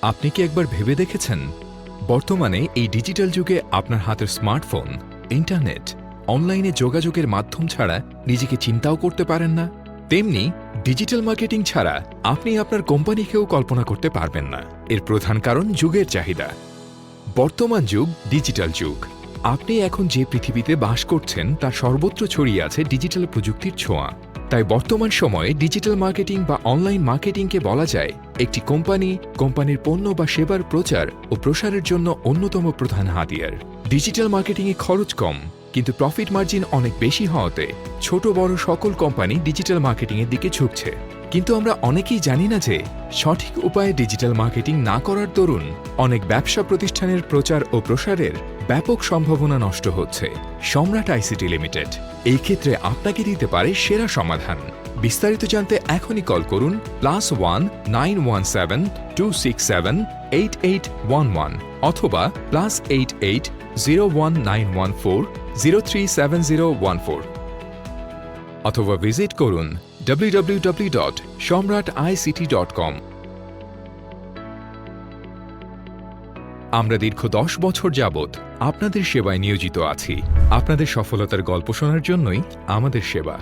আপনি কি একবার ভেবে দেখেছেন বর্তমানে এই ডিজিটাল যুগে আপনার হাতের স্মার্টফোন, ইন্টারনেট, অনলাইনে যোগাযোগের মাধ্যম ছাড়া নিজেকে চিন্তাও করতে পারেন না? তেমনি ডিজিটাল মার্কেটিং ছাড়া আপনি আপনার কোম্পানিকেও কল্পনা করতে পারবেন না। এর প্রধান কারণ যুগের চাহিদা। বর্তমান যুগ ডিজিটাল যুগ। আপনি এখন যে পৃথিবীতে বাস করছেন তার সর্বত্র ছড়িয়ে আছে ডিজিটাল প্রযুক্তির ছোঁয়া। তাই বর্তমান সময়ে ডিজিটাল মার্কেটিং বা অনলাইন মার্কেটিংকে বলা যায় একটি কোম্পানির পণ্য বা সেবার প্রচার ও প্রসারের জন্য অন্যতম প্রধান হাতিয়ার। ডিজিটাল মার্কেটিংয়ে খরচ কম, কিন্তু প্রফিট মার্জিন অনেক বেশি হওয়াতে ছোট বড় সকল কোম্পানি ডিজিটাল মার্কেটিংয়ের দিকে ঝুঁকছে। কিন্তু আমরা অনেকেই জানি না যে সঠিক উপায়ে ডিজিটাল মার্কেটিং না করার দরুন অনেক ব্যবসা প্রতিষ্ঠানের প্রচার ও প্রসারের ব্যাপক সম্ভাবনা নষ্ট হচ্ছে। সম্রাট আইসিটি লিমিটেড এই ক্ষেত্রে আপনাকে দিতে পারে সেরা সমাধান। বিস্তারিত জানতে এখনই কল করুন +1 917 267 8811 অথবা +88 01914 037014 অথবা ভিজিট করুন www.somratict.com। আমরা দীর্ঘ 10 বছর যাবৎ আপনাদের সেবায় নিয়োজিত আছি। আপনাদের সফলতার গল্প শোনার জন্যই আমাদের সেবা।